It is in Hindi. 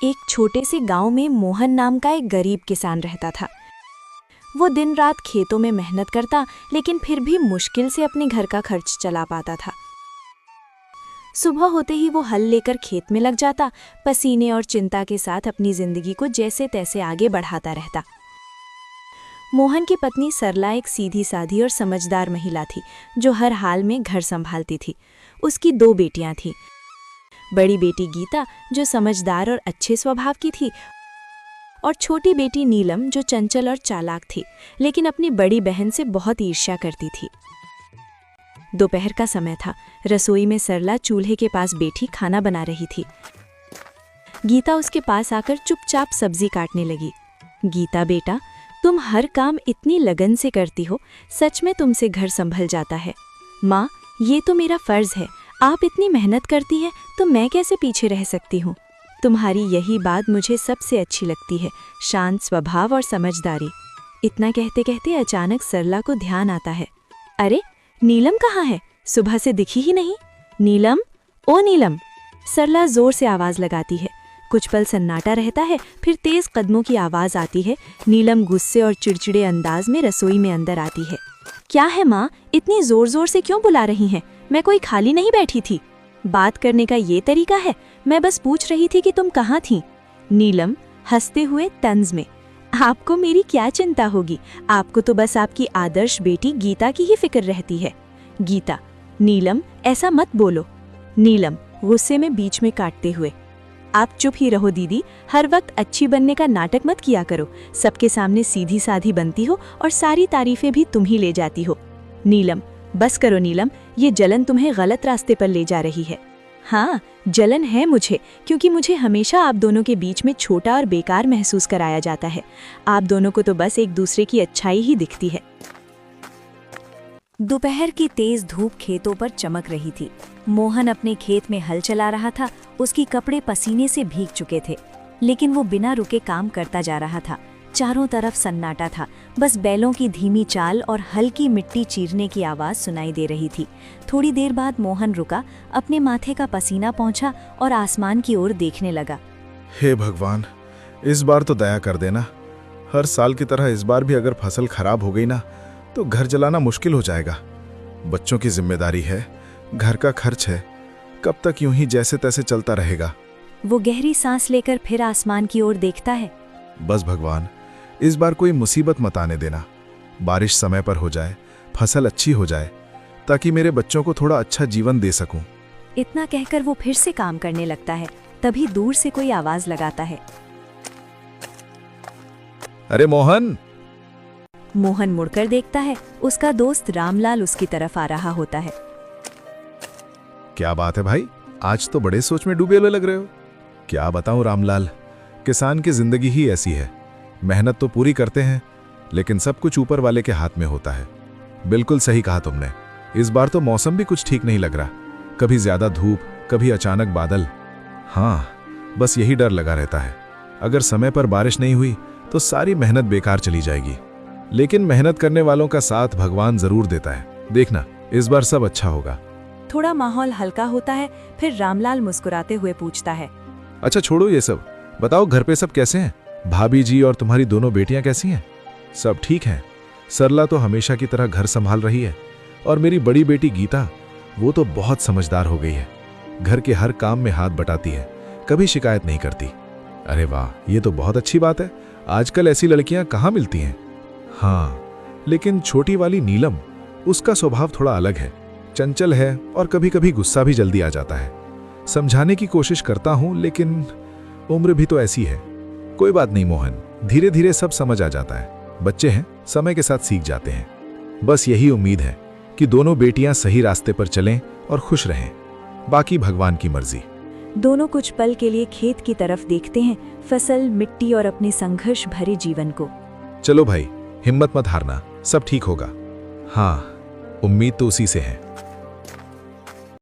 एक छोटे से गांव में मोहन नाम का एक गरीब किसान रहता था। वो दिन रात खेतों में मेहनत करता, लेकिन फिर भी मुश्किल से अपने घर का खर्च चला पाता था। सुबह होते ही वो हल लेकर खेत में लग जाता, पसीने और चिंता के साथ अपनी जिंदगी को जैसे तैसे आगे बढ़ाता रहता। मोहन की पत्नी सरला एक सीधी साधी और समझदार महिला थी, जो हर हाल में घर संभालती थी। उसकी 2 बेटियां थीं। बड़ी बेटी गीता, जो समझदार और अच्छे स्वभाव की थी, और छोटी बेटी नीलम, जो चंचल और चालाक थी, लेकिन अपनी बड़ी बहन से बहुत ईर्ष्या करती थी। दोपहर का समय था। रसोई में सरला चूल्हे के पास बैठी खाना बना रही थी। गीता उसके पास आकर चुपचाप सब्जी काटने लगी। गीता बेटा, तुम हर काम इतनी लगन से करती हो, सच में तुमसे घर संभल जाता है। माँ, ये तो मेरा फर्ज है, आप इतनी मेहनत करती हैं तो मैं कैसे पीछे रह सकती हूँ। तुम्हारी यही बात मुझे सबसे अच्छी लगती है, शांत स्वभाव और समझदारी। इतना कहते कहते अचानक सरला को ध्यान आता है। अरे, नीलम कहाँ है? सुबह से दिखी ही नहीं। नीलम, ओ नीलम! सरला जोर से आवाज लगाती है। कुछ पल सन्नाटा रहता है, फिर तेज कदमों की आवाज आती है। नीलम गुस्से और चिड़चिड़े अंदाज में रसोई में अंदर आती है। क्या है माँ, इतनी जोर जोर से क्यों बुला रही हैं? मैं कोई खाली नहीं बैठी थी। बात करने का ये तरीका है? मैं बस पूछ रही थी कि तुम कहाँ थीं। नीलम हंसते हुए तंज में, आपको मेरी क्या चिंता होगी, आपको तो बस आपकी आदर्श बेटी गीता की ही फिक्र रहती है। गीता, नीलम ऐसा मत बोलो। नीलम गुस्से में बीच में काटते हुए, आप चुप ही रहो दीदी, हर वक्त अच्छी बनने का नाटक मत किया करो। सबके सामने सीधी साधी बनती हो और सारी तारीफें भी तुम ही ले जाती हो। नीलम, बस करो नीलम, ये जलन तुम्हें गलत रास्ते पर ले जा रही है। हाँ, जलन है मुझे, क्योंकि मुझे हमेशा आप दोनों के बीच में छोटा और बेकार महसूस कराया जाता है। आप दोनों को तो बस एक दूसरे की अच्छाई ही दिखती है। दोपहर की तेज धूप खेतों पर चमक रही थी। मोहन अपने खेत में हल चला रहा था। उसके कपड़े पसीने से भीग चुके थे, लेकिन वो बिना रुके काम करता जा रहा था। चारों तरफ सन्नाटा था, बस बैलों की धीमी चाल और हल्की मिट्टी चीरने की आवाज सुनाई दे रही थी। थोड़ी देर बाद मोहन रुका, अपने माथे का पसीना पोंछा और आसमान की ओर देखने लगा। हे भगवान, इस बार तो दया कर देना। हर साल की तरह इस बार भी अगर फसल खराब हो गई ना, तो घर चलाना मुश्किल हो जाएगा। बच्चों की जिम्मेदारी है, घर का खर्च है, कब तक यूं ही जैसे तैसे चलता रहेगा। वो गहरी सांस लेकर फिर आसमान की ओर देखता है। बस भगवान, इस बार कोई मुसीबत मत आने देना। बारिश समय पर हो जाए, फसल अच्छी हो जाए, ताकि मेरे बच्चों को थोड़ा अच्छा जीवन दे सकूं। इतना कहकर वो फिर से काम करने लगता है। तभी दूर से कोई आवाज लगाता है। अरे मोहन! मोहन मुड़कर देखता है। उसका दोस्त रामलाल उसकी तरफ आ रहा होता है। क्या बात है भाई, आज तो बड़े सोच में डूबे हुए लग रहे हो। क्या बताऊं रामलाल, किसान की जिंदगी ही ऐसी है। मेहनत तो पूरी करते हैं, लेकिन सब कुछ ऊपर वाले के हाथ में होता है। बिल्कुल सही कहा तुमने। इस बार तो मौसम भी कुछ ठीक नहीं लग रहा, कभी ज्यादा धूप, कभी अचानक बादल। हाँ, बस यही डर लगा रहता है। अगर समय पर बारिश नहीं हुई तो सारी मेहनत बेकार चली जाएगी। लेकिन मेहनत करने वालों का साथ भगवान जरूर देता है। देखना, इस बार सब अच्छा होगा। थोड़ा माहौल हल्का होता है, फिर रामलाल मुस्कुराते हुए पूछता है। अच्छा छोड़ो ये सब, बताओ घर पे सब कैसे हैं? भाभी जी और तुम्हारी दोनों बेटियां कैसी हैं? सब ठीक हैं। सरला तो हमेशा की तरह घर संभाल रही है, और मेरी बड़ी बेटी गीता, वो तो बहुत समझदार हो गई है। घर के हर काम में हाथ बटाती है, कभी शिकायत नहीं करती। अरे वाह, ये तो बहुत अच्छी बात है। आजकल ऐसी लड़कियां कहाँ मिलती हैं। हाँ, लेकिन छोटी वाली नीलम, उसका स्वभाव थोड़ा अलग है। चंचल है और कभी कभी गुस्सा भी जल्दी आ जाता है। समझाने की कोशिश करता हूं, लेकिन उम्र भी तो ऐसी है। कोई बात नहीं मोहन, धीरे धीरे सब समझ आ जाता है। बच्चे हैं, समय के साथ सीख जाते हैं। बस यही उम्मीद है कि दोनों बेटियां सही रास्ते पर चलें और खुश रहें। बाकी भगवान की मर्जी। दोनों कुछ पल के लिए खेत की तरफ देखते हैं, फसल, मिट्टी और अपने संघर्ष भरे जीवन को। चलो भाई, हिम्मत मत हारना, सब ठीक होगा। हाँ, उम्मीद तो उसी से है।